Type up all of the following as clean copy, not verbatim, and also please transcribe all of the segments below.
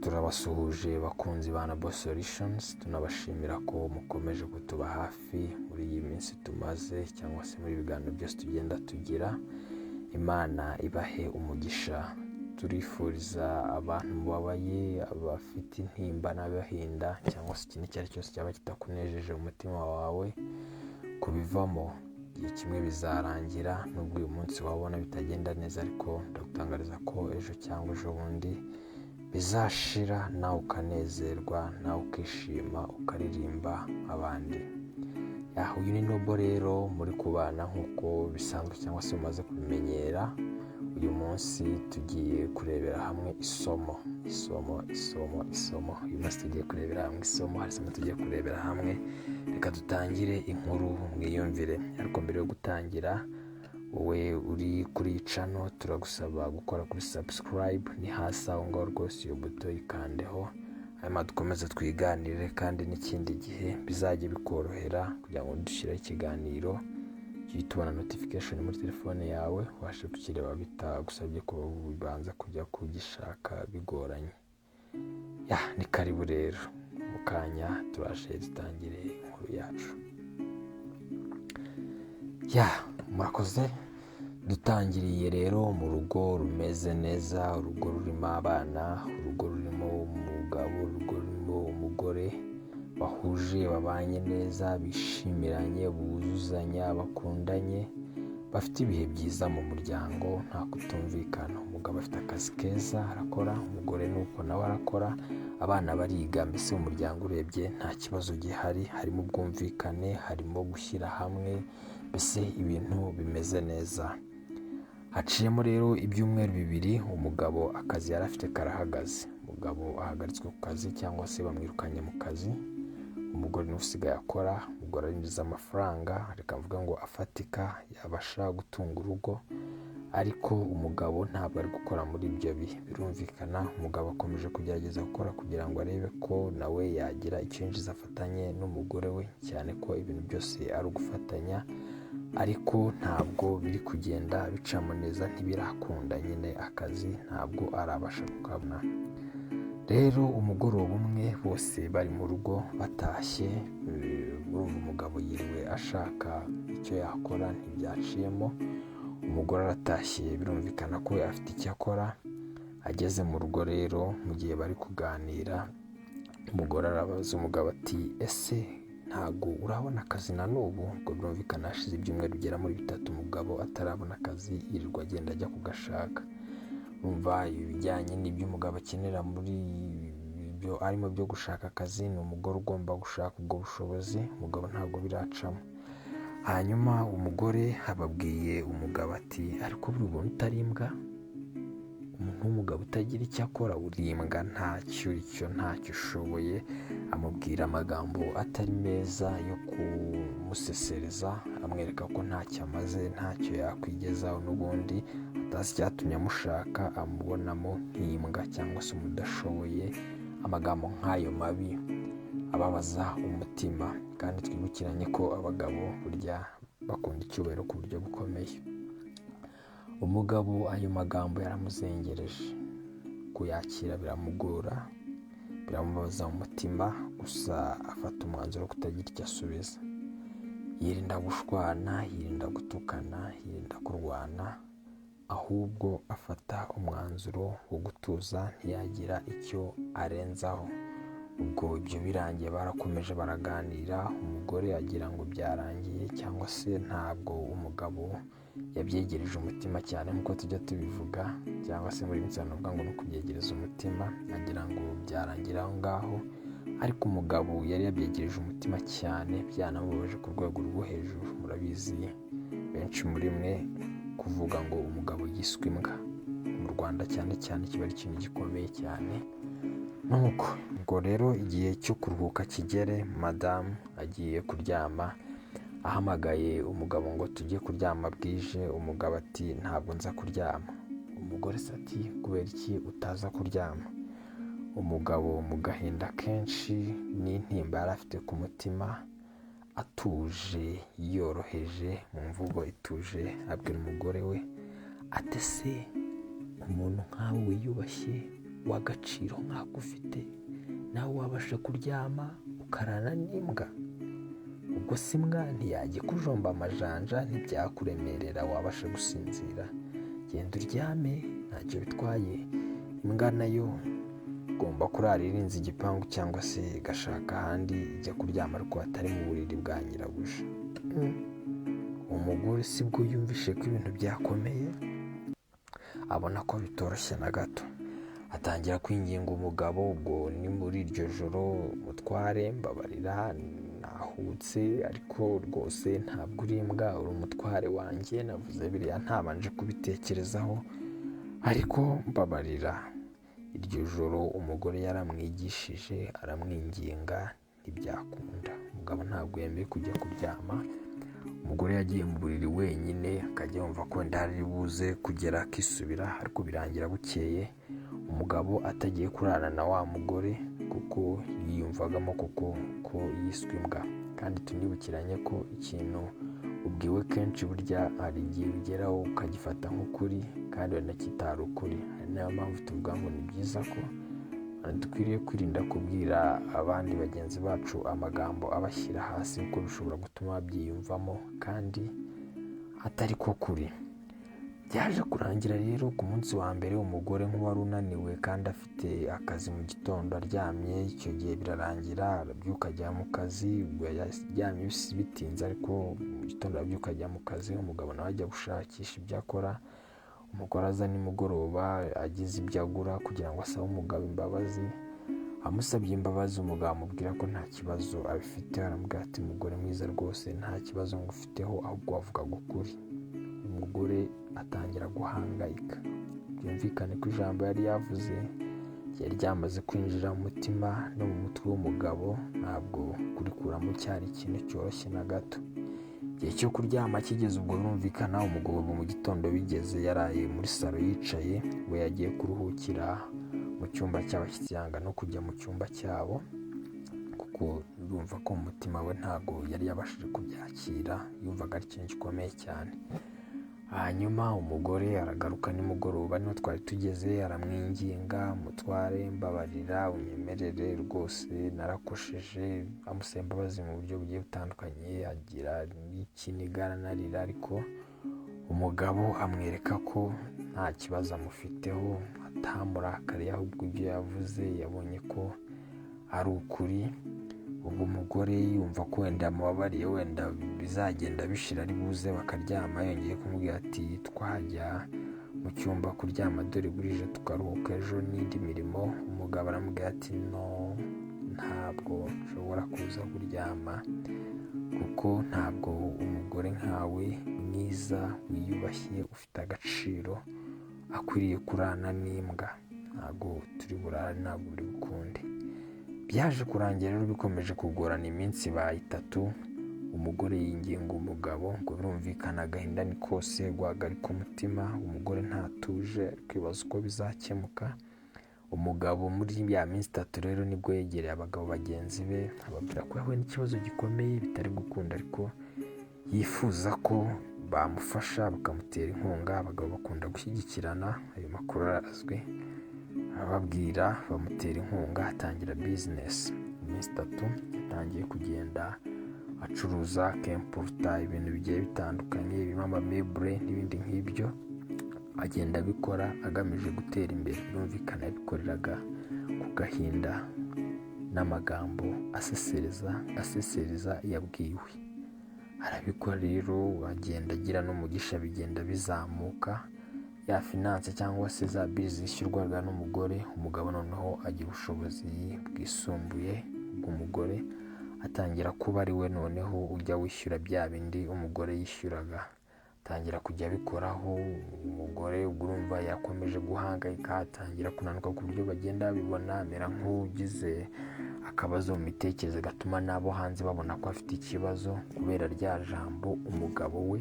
Turabasuhuje bakunzi ba Nabo Solutions, tunabashimira ko mukomeje kutuba hafi muri iyi minsi tumaze cyangwa se muri ibiganiro byose tugenda tugira. Imana ibahe umugisha. Turifuriza abantu mubabaye, abafite intimba n'agahinda cyangwa se ikintu icyo ari cyose cyaba kitakunejeje umutima wawe kubivamo. Igihe kimwe bizarangira, nubwo uyu munsi wabona bitagenda neza, ariko ndagutangariza ko ejo cyangwa ejo bundi bizashira, nawe ukanezerwa, nawe ukishima, ukaririmba abandi. Uyu ni Nobo rero, muri kubana nk'uko bisanzwe cyangwa se umaze kubimenyera. Uyu munsi tugiye kurebera hamwe isomo. Uyu munsi tugiye kurebera hamwe isomo, hari isomo tugiye kurebera hamwe. Reka dutangire inkuru mwiyumvire. Ariko mbere yo gutangira, wowe uri kuri channel turagusaba gukora kuri subscribe, ni hasi aho ngaho rwose iyo buto ikandeho, hanyuma dukomeze twiganire, kandi n'ikindi gihe bizajye bikorohera kugira ngo dushyire ikiganiro ujye tubona notification muri telefone yawe, ubashe kukireba bitagusabye ko ubanza kujya kugishaka bigoranye. Ni karibu rero, mu kanya turaje dutangire inkuru yacu. Murakoze. Dutangiriye rero mu rugo rumeze neza, urugo rurimo abana, urugo rurimo umugabo, urugo rurimo umugore bahuje, babanye neza, bishimiranye, buzuzanya, bakundanye, bafite ibihe byiza mu muryango, nta kutumvikana. Umugabo afite akazi keza arakora, umugore nuko nawe arakora, abana bariga, mbese mu muryango urebye nta kibazo gihari, harimo ubwumvikane, harimo gushyira hamwe, mbese ibintu bimeze neza. Haciyemo rero ibyumweru 2, umugabo akazi yari afite karahagaze. Umugabo ahagaritswe ku kazi cyangwa se bamwirukanye mu kazi. Umugore niwe usigaye akora, umugore arinjiza amafaranga, reka mvuga ngo afatika, yabasha gutunga urugo, ariko umugabo ntabwo ari gukora muri ibyo bihe. Birumvikana, umugabo akomeje kugerageza gukora kugira ngo arebe ko nawe yagira icyo yinjiza afatanye n'umugore we, cyane ko ibintu byose ari ugufatanya, ariko ntabwo biri kugenda bicamo neza, ntibirakunda. Nyine akazi ntabwo arabasha kukabona. Rero umugoroba umwe bose bari mu rugo batashye, urumva umugabo yiriwe ashaka icyo yakora, ntibyaciyemo. Umugore aratashye, birumvikana ko afite icyo akora. Ageze mu rugo rero, mu gihe bari kuganira, umugore arabaza umugabo ati, ese ntabwo urabona akazi na n'ubu? Ubwo birumvikana hashize ibyumweru bigera muri 3 umugabo atarabona akazi, yirirwa agenda ajya kugashaka. Umva ibijyanye n'ibyo umugabo akenera muri ibyo arimo byo gushaka akazi, ni umugore ugomba gushaka ubwo bushobozi. Umugabo ntabwo biracamo. Hanyuma umugore ababwiye umugabo ati, ariko buri buntu utari imbwa, umuntu w'umugabo utagira icyo akora uri imbwa, ntacyo ushoboye. Amubwira amagambo atari meza yo kumusesereza, amwereka ko ntacyo amaze, ntacyo yakwigezaho, n'ubundi atazi icyatumye amushaka, amubonamo nk'imbwa cyangwa se umudashoboye. Amagambo nk'ayo mabi ababaza umutima, kandi twibukiranye ko abagabo burya bakunda icyubahiro ku buryo bukomeye. Umugabo ayo magambo yaramuzengereje, kuyakira biramugora, biramubaza umutima, gusa afata umwanzuro wo kutagira icyo asubiza. Yirinda gushwana, yirinda gutukana, yirinda kurwana, ahubwo afata umwanzuro wo gutuza, ntiyagira icyo arenzaho. Ubwo ibyo birangiye barakomeje baraganira, umugore agira ngo byarangiye, cyangwa se ntabwo umugabo yabyegereje umutima cyane nk'uko tujya tubivuga, cyangwa se muri minsi banavuga ngo ni ukubyegereza umutima, agira ngo byarangira aho ngaho. Ariko umugabo yari yabyegereje umutima cyane, byanamubabaje ku rwego rwo hejuru. Murabizi benshi muri mwe kuvuga ngo umugabo yiswe imbwa mu Rwanda cyane cyane kiba ari ikintu gikomeye cyane. Nuko ubwo rero igihe cyo kuruhuka kigere, madamu agiye kuryama, ahamagaye umugabo ngo tujye kuryama bwije. Umugabo ati, ntabwo nza kuryama. Umugore ati, kubera iki utaza kuryama? Umugabo mu gahinda kenshi n'intimba yari afite ku mutima, atuje, yoroheje, mu mvugo ituje, abwira umugore we ati, se umuntu nkawe wiyubashye w'agaciro nk'ako ufite nawe wabasha kuryama ukarana n'imbwa? ubwo si imbwa ntiyajya ikujomba amajanja, ntibyakuremerera, wabasha gusinzira? genda uryame ntacyo bitwaye. imbwa nayo igomba kurara irinze igipangu cyangwa se igashaka ahandi ijya kuryama, ariko hatari mu buriri bwa nyirabuja. umugore si bwo yumvishe ko ibintu byakomeye, abona ko bitoroshye na gato, atangira kwinginga umugabo. ubwo ni muri iryo joro, mutware mbabarira, nahutse ariko rwose ntabwo uri imbwa, uri umutware wanjye, navuze biriya ntabanje kubitekerezaho, ariko mbabarira. iryo joro umugore yaramwigishije, aramwinginga, ntibyakunda. umugabo ntabwo yemeye kujya kuryama. umugore yagiye mu buriri wenyine, akajya yumva ko wenda hari buze kugera akisubira, ariko birangira bukeye umugabo atagiye kurara na wa mugore, kuko yiyumvagamo kuko ko yiswe imbwa. kandi tunibukiranye ko ikintu ubwiwe kenshi burya hari igihe bigeraho ukagifata nk'ukuri, kandi wenda kitari ukuri. ari nayo mpamvu tuvuga ngo ni byiza ko dukwiriye kwirinda kubwira abandi bagenzi bacu amagambo abashyira hasi, kuko bishobora gutuma babyiyumvamo kandi atari ko kuri. byaje kurangira rero ku munsi wa mbere, umugore nk'uwari unaniwe kandi afite akazi mu gitondo aryamye. icyo gihe birarangira, arabyuka ajya mu kazi. ubwo yaryamye bitinze, ariko mu gitondo arabyuka ajya mu kazi. umugabo nawe ajya gushakisha ibyo akora. umugore aza nimugoroba agize ibyo agura kugira ngo asabe umugabo imbabazi. amusabye imbabazi, umugabo amubwira ko nta kibazo abifite. aramubwira ati mugore mwiza, rwose nta kibazo ngufiteho, ahubwo wavugaga ukuri. umugore atangira guhangayika. byumvikane ko ijambo yari yavuze ryari ryamaze kwinjira mu mutima no mu mutwe w'umugabo. ntabwo kurikuramo cyari ikintu cyoroshye na gato. igihe cyo kuryama kigeze, ubwo birumvikana umugabo mu gitondo bigeze yaraye muri salo yicaye. we yagiye kuruhukira mu cyumba cy'abashyitsi, yanga no kujya mu cyumba cyabo, kuko yumva ko mu mutima we ntabwo yari yabashije kubyakira, yumvaga ari ikintu gikomeye cyane. hanyuma umugore aragaruka nimugoroba, niho twari tugeze, aramwinginga, mutware mbabarira, unyemerere, rwose narakosheje. amusaba imbabazi mu buryo bugiye butandukanye, agira n'ikiniga aranarira, ariko umugabo amwereka ko nta kibazo amufiteho, atamurakariye, ahubwo ibyo yavuze yabonye ko ari ukuri. ubwo umugore yumva ko wenda amubabariye, wenda bizagenda bishira, ari buze bakaryama. yongeye kumubwira ati twajya mu cyumba kuryama, dore burije tukaruhuka, ejo n'indi mirimo. umugabo aramubwira ati no, ntabwo nshobora kuza kuryama, kuko ntabwo umugore nkawe mwiza, wiyubashye, ufite agaciro, akwiriye kurana n'imbwa. ntabwo turi burare, ntabwo buri bukunde. byaje kurangira rero bikomeje kugorana. iminsi ibaye 3, umugore yinginga umugabo, ngo birumvikana agahinda ni kose, guhagarika umutima. umugore ntatuje, kwibaza uko bizakemuka. umugabo muri ya minsi 3 rero nibwo yegereye abagabo bagenzi be, ababwira ko yahuye n'ikibazo gikomeye, bitari gukunda, ariko yifuza ko bamufasha bakamutera inkunga. abagabo bakunda gushyigikirana, ayo makuru arazwi. ababwira bamutera inkunga, atangira bizinesi. iminsi 3 yatangiye kugenda acuruza, akempuruta ibintu bigiye bitandukanye, birimo amamebure n'ibindi nk'ibyo. agenda abikora agamije gutera imbere. birumvikana yabikoreraga ku gahinda n'amagambo asesereza yabwiwe. arabikora rero, agenda agira n'umugisha, bigenda bizamuka. ya finance cyangwa se za bizi zishyurwaga n'umugore, umugabo noneho agira ubushobozi bwisumbuye bw'umugore, atangira kuba ari we noneho ujya wishyura bya bindi umugore yishyuraga. atangira kujya abikoraho. umugore urumva yakomeje guhangayika, atangira kunanuka ku buryo bagenda babibona, amera nk'ugize akabazo mu mitekerereze, gatuma n'abo hanze babona ko afite ikibazo, kubera rya jambo umugabo we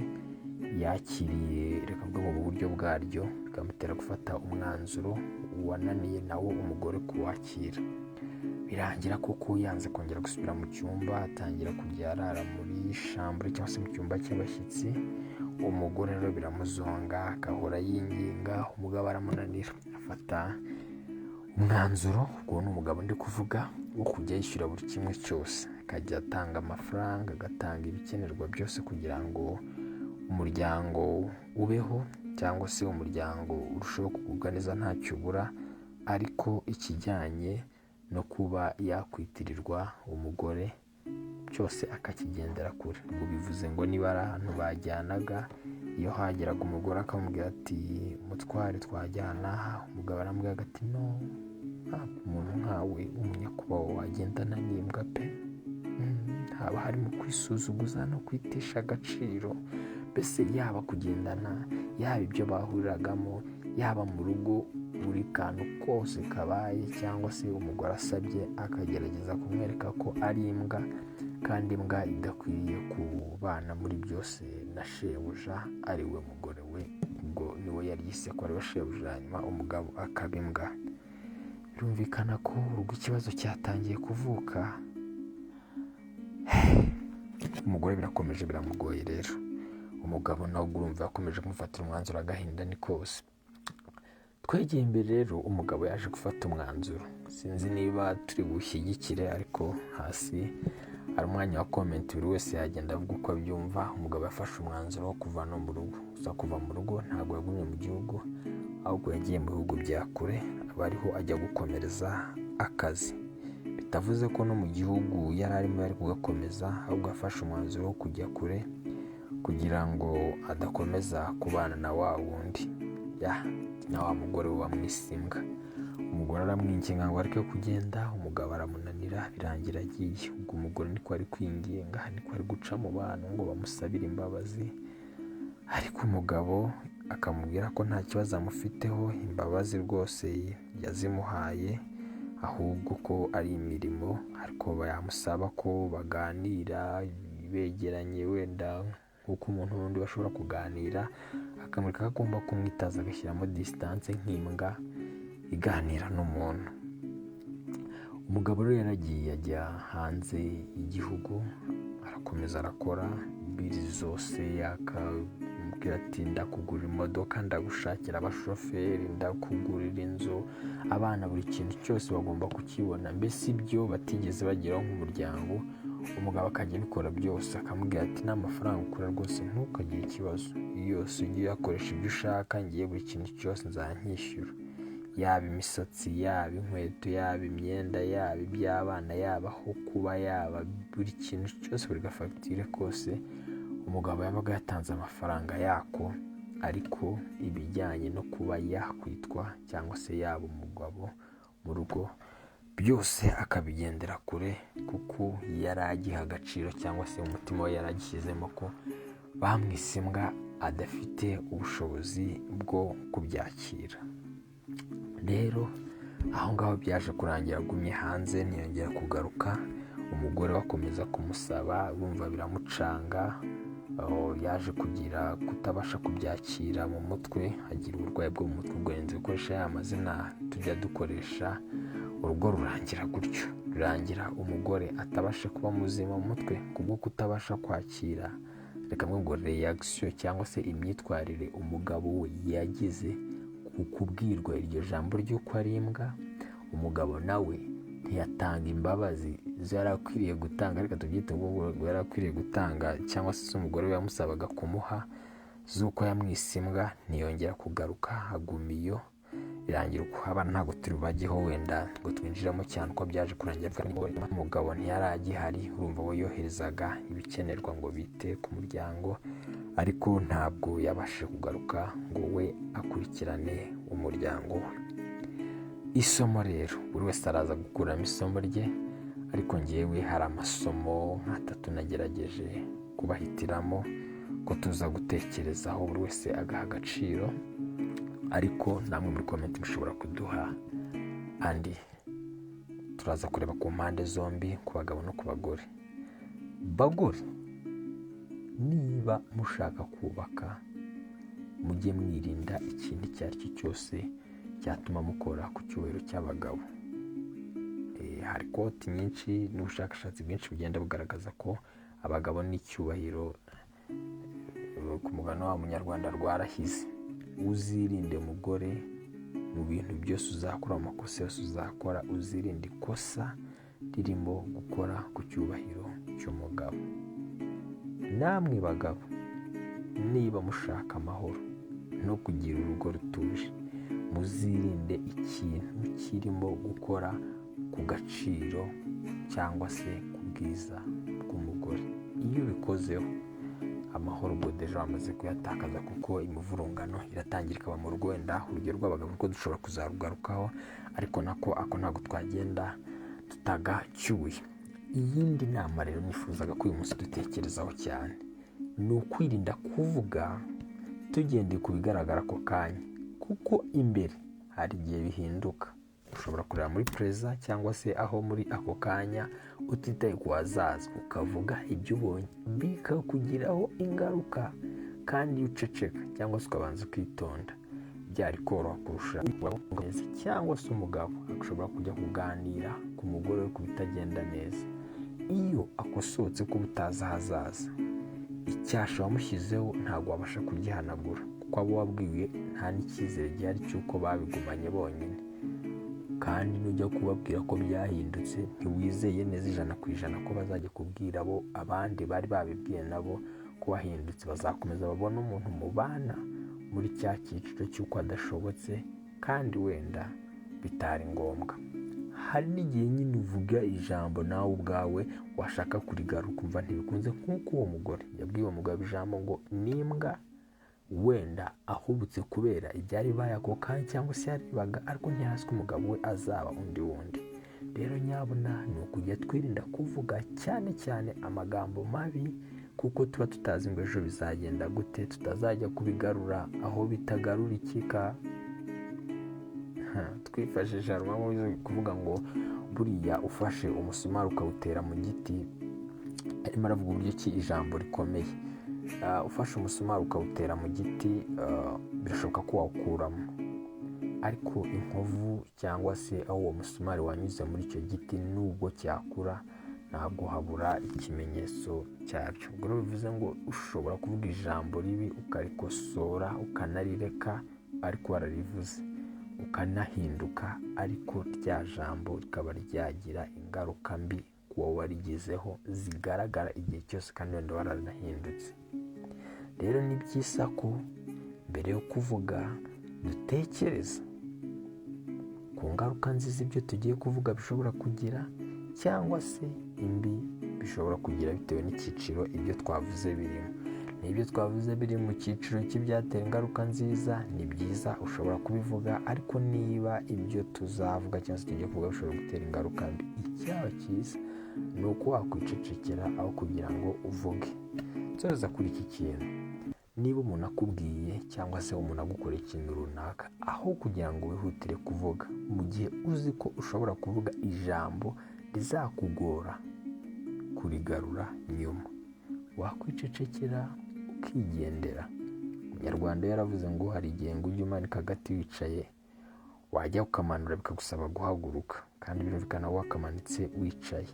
yakiriye, reka mvuge mu buryo bwaryo, bikamutera gufata umwanzuro wananiye nawo umugore kuwakira. birangira koko yanze kongera gusubira mu cyumba, atangira kujya arara muri shambure cyangwa se mu cyumba cy'abashyitsi. umugore rero biramuzonga, agahora yinginga, umugabo aramunanira. afata umwanzuro, ubwo ni umugabo ndi kuvuga, wo kujya yishyura buri kimwe cyose, akajya atanga amafaranga, agatanga ibikenerwa byose kugira ngo umuryango ubeho cyangwa se umuryango urushaho kugubwa neza ntacyo ubura, ariko ikijyanye no kuba yakwitirirwa umugore cyose akakigendera kure. Ubwo bivuze ngo niba ari ahantu bajyanaga, iyo hageraga umugore akamubwira ati mutware twajyana aha, umugabo aramubwira ati no, ntabwo umuntu nkawe w'umunyakubahwa wagendana n'imbwa pe. Haba harimo kwisuzuguza no kwitesha agaciro, mbese yaba kugendana, yaba ibyo bahuriragamo, yaba mu rugo, buri kantu kose kabaye cyangwa se umugore asabye akagerageza kumwereka ko ari imbwa, kandi imbwa idakwiriye kubana muri byose na shebuja ari we mugore we. Ubwo niwe yari yise ko ari we shebuja, hanyuma umugabo akaba imbwa. Birumvikana ko ubwo ikibazo cyatangiye kuvuka, umugore birakomeje biramugoye rero. Umugabo nawe urumva yakomeje kumufatira umwanzuro, agahinda ni kose. Twegeye imbere rero, umugabo yaje gufata umwanzuro, sinzi niba turi bushyigikire, ariko hasi hari umwanya wa comment, buri wese yagenda avuga uko abyumva. Umugabo yafashe umwanzuro wo kuva no mu rugo. Gusa kuva mu rugo ntabwo yagumye mu gihugu, ahubwo yagiye mu bihugu bya kure, aba ariho ajya gukomereza akazi. Bitavuze ko no mu gihugu yari arimo yari kugakomeza, ahubwo yafashe umwanzuro wo kujya kure kugira ngo adakomeza kubana na wa wundi, na wa mugore wamwise imbwa. Umugore aramwinginga ngo areke kugenda, umugabo aramunanira, birangira agiye. Ubwo umugore niko ari kwinginga, niko ari guca mu bantu ngo bamusabire imbabazi, ariko umugabo akamubwira ko nta kibazo amufiteho, imbabazi rwose yazimuhaye, ahubwo ko ari imirimo, ariko yamusaba ko baganira begeranye, wenda nk'uko umuntu wundi bashobora kuganira, akamwereka ko agomba kumwitaza, agashyiramo distance nk'imbwa iganira n'umuntu. Umugabo rero yaragiye ajya hanze y'igihugu, arakomeza arakora biri zose, akamubwira ati ndakugurira imodoka, ndagushakira abashoferi, ndakugurira inzu, abana buri kintu cyose bagomba kukibona, mbese ibyo batigeze bageraho nk'umuryango. Umugabo akajya abikora byose, akamubwira ati n'amafaranga ukora rwose ntukagire ikibazo, yose ujye uyakoresha ibyo ushaka, ngiye buri kintu cyose nzankishyura, yaba imisatsi, yaba inkweto, yaba imyenda, yaba iby'abana, yaba aho kuba, yaba buri kintu cyose, buri gafagitire kose umugabo yabaga yatanze amafaranga yako. Ariko ibijyanye no kuba yakwitwa cyangwa se yaba umugabo mu rugo, byose akabigendera kure, kuko yari agiha agaciro cyangwa se umutima we yaragishyizemo ko bamwise imbwa, adafite ubushobozi bwo kubyakira. Rero aho ngaho byaje kurangira agumye hanze, ntiyongera kugaruka. Umugore wakomeza kumusaba, bumva biramucanga, yaje kugira kutabasha kubyakira mu mutwe, agira uburwayi bwo mu mutwe, ubwo yenze gukoresha ya mazina tujya dukoresha. Urugo rurangira gutyo, rurangira umugore atabasha kuba muzima mu mutwe kubwo kutabasha kwakira, reka ngo reaction cyangwa se imyitwarire umugabo we yagize ku kubwirwa iryo jambo ry'uko ari imbwa. Umugabo nawe ntiyatanga imbabazi zarakwiriye gutanga, reka tubyite ngo yarakwiriye gutanga, cyangwa se umugore we yamusabaga kumuha z'uko yamwise imbwa, ntiyongera kugaruka, aguma iyo. Birangira uko abana ntabwo turi bajyeho wenda ngo twinjiramo cyane uko byaje kurangira. Umugabo ntiyari agihari, urumva we yoherezaga ibikenerwa ngo bite ku muryango, ariko ntabwo yabashije kugaruka ngo we akurikirane umuryango we. Isomo rero, buri wese araza gukuramo isomo rye, ariko ngewe hari amasomo nk'atatu nagerageje kubahitiramo ko tuza gutekerezaho, buri wese agaha agaciro, ariko namwe muri comment mushobora kuduha andi. Turaza kureba ku mpande zombi, ku bagabo no ku bagore. Bagore, niba mushaka kubaka, mujye mwirinda ikintu icyo ari cyo cyose cyatuma mukora ku cyubahiro cy'abagabo. Hari koti nyinshi n'ubushakashatsi bwinshi bugenda bugaragaza ko abagabo n'icyubahiro ku mugano wa munyarwanda rwarahize. Uzirinde mugore mu bintu byose uzakora, amakosa yose uzakora, uzirinde ikosa ririmo gukora ku cyubahiro cy'umugabo. Namwe bagabo, niba mushaka amahoro no kugira urugo rutuje, muzirinde ikintu kirimo gukora ku gaciro cyangwa se ku bwiza bw'umugore. Iyo ubikozeho, amahoro ubwo deja wamaze kuyatakaza, kuko imivurungano iratangira ikaba mu rugo. Wenda urugero rw'abagabo rwo dushobora kuzarugarukaho, ariko ako ntabwo twagenda tutagacyuye. Iyindi nama rero nifuzaga ko uyu munsi dutekerezaho cyane, ni ukwirinda kuvuga tugendeye ku bigaragara ako kanya, kuko imbere hari igihe bihinduka. Ushobora kureba muri preza cyangwa se aho muri ako kanya utitaye ku hazaza, ukavuga ibyo ubonye bikakugiraho ingaruka, kandi iyo uceceka cyangwa se ukabanza ukitonda, byari koroha kurusha. Cyangwa se umugabo ashobora kujya kuganira ku mugore we ku bitagenda neza. Iyo akosotse ko utazi ahazaza, icyasha wamushyizeho ntabwo wabasha kugihanagura, kuko abo wabwiwe nta n'icyizere gihari cy'uko babigumanye bonyine. Kandi nujya kubabwira ko byahindutse, ntiwizeye neza 100% ko bazajya kubwira abo abandi bari babibwiye nabo ko wahindutse. Bazakomeza babona umuntu mubana muri cya cyiciro cy'uko adashobotse, kandi wenda bitari ngombwa. Hari n'igihe nyine uvuga ijambo nawe ubwawe washaka kurigaruka ukumva ntibikunze, nk'uko uwo mugore yabwiye uwo mugabo ijambo ngo nimbwa, wenda ahubutse kubera ibyari baye ako kanya cyangwa se yarebaga, ariko ntiyazi ko umugabo we azaba undi wundi. Rero nyabuna ni ukujya twirinda kuvuga cyane cyane amagambo mabi, kuko tuba tutazi ngo ejo bizagenda gute, tutazajya kubigarura aho bitagarurikika. Twifashisha rumwe kuvuga ngo buriya ufashe umusumari ukawutera mu giti, arimo aravuga uburyo ki ijambo rikomeye. Ufashe umusumari ukawutera mu giti, birashoboka ko wawukuramo, ariko inkovu cyangwa se aho uwo musumari wanyuze muri icyo giti nubwo cyakura, ntabwo habura ikimenyetso cyabyo. Ubwo rero bivuze ngo ushobora kuvuga ijambo ribi ukarikosora ukanarireka, ariko wararivuze, ukanahinduka, ariko rya jambo rikaba ryagira ingaruka mbi kuwo warigezeho zigaragara igihe cyose, kandi wenda waranahindutse. Rero ni byiza ko mbere yo kuvuga dutekereza ku ngaruka nziza ibyo tugiye kuvuga bishobora kugira, cyangwa se imbi bishobora kugira, bitewe n'icyiciro ibyo twavuze birimo. N'ibyo twavuze biri mu cyiciro cy'ibyatera ingaruka nziza, ni byiza ushobora kubivuga, ariko niba ibyo tuzavuga cyangwa se tugiye kuvuga bishobora gutera ingaruka mbi, icyaba cyiza ni uko wakwicecekera aho kugira ngo uvuge. Nsoza kuri iki kintu, niba umuntu akubwiye cyangwa se umuntu agukorera ikintu runaka, aho kugira ngo wihutire kuvuga, mu gihe uzi ko ushobora kuvuga ijambo rizakugora kurigarura nyuma, wakwicecekera ukigendera. Umunyarwanda yaravuze ngo hari igihe ngo ujye umanika agati wicaye, wajya ukamanura bikagusaba guhaguruka, kandi birumvikana wakamanitse wicaye.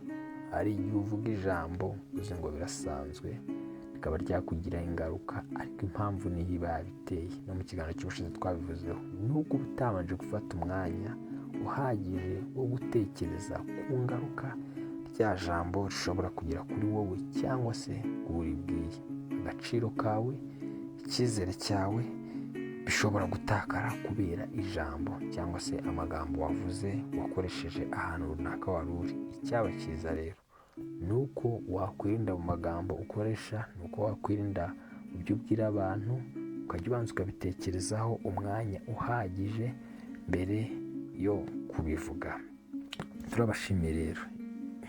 Hari igihe uvuga ijambo uzi ngo birasanzwe, rikaba ryakugiraho ingaruka, ariko impamvu niyo iba yabiteye. No mu kiganiro cy'ubushize twabivuzeho, nuko utabanje gufata umwanya uhagije wo gutekereza ku ngaruka rya jambo rishobora kugira kuri wowe cyangwa se uribwiye. Agaciro kawe, icyizere cyawe bishobora gutakara kubera ijambo cyangwa se amagambo wavuze wakoresheje ahantu runaka wari uri. Icyaba cyiza rero ni uko wakwirinda mu magambo ukoresha, ni uko wakwirinda mu byo ubwira abantu, ukajya ubanza ukabitekerezaho umwanya uhagije mbere yo kubivuga. Turabashimiye rero.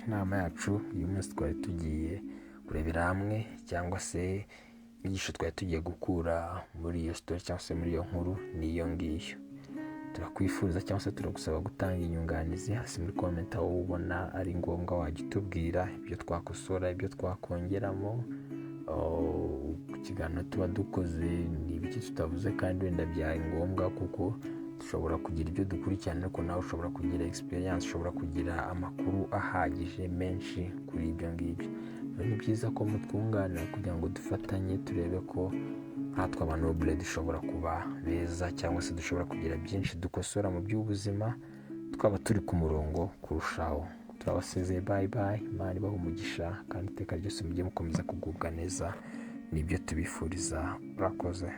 Inama yacu uyu munsi twari tugiye kurebera hamwe, cyangwa se inyigisho twari tugiye gukura muri iyo story cyangwa se muri iyo nkuru niyo ngiyo. Turakwifuriza cyangwa se turagusaba gutanga inyunganizi hasi muri comment, aho ubona ari ngombwa wajya utubwira ibyo twakosora, ibyo twakongeramo ku kiganiro tuba dukoze, ni ibiki tutavuze kandi wenda byari ngombwa, kuko dushobora kugira ibyo dukurikirana, ariko nawe ushobora kugira experience, ushobora kugira amakuru ahagije menshi kuri ibyo ngibyo. Ni byiza ko mutwunganira kugira ngo dufatanye turebe ko nkatwe abanobule dushobora kuba beza cyangwa se dushobora kugira byinshi dukosora mu by'ubuzima, twaba turi ku murongo kurushaho. Turabasezeye, bayi bayi, Imana ibahe umugisha kandi iteka ryose mujye mukomeza kugubwa neza, nibyo tubifuriza. Murakoze.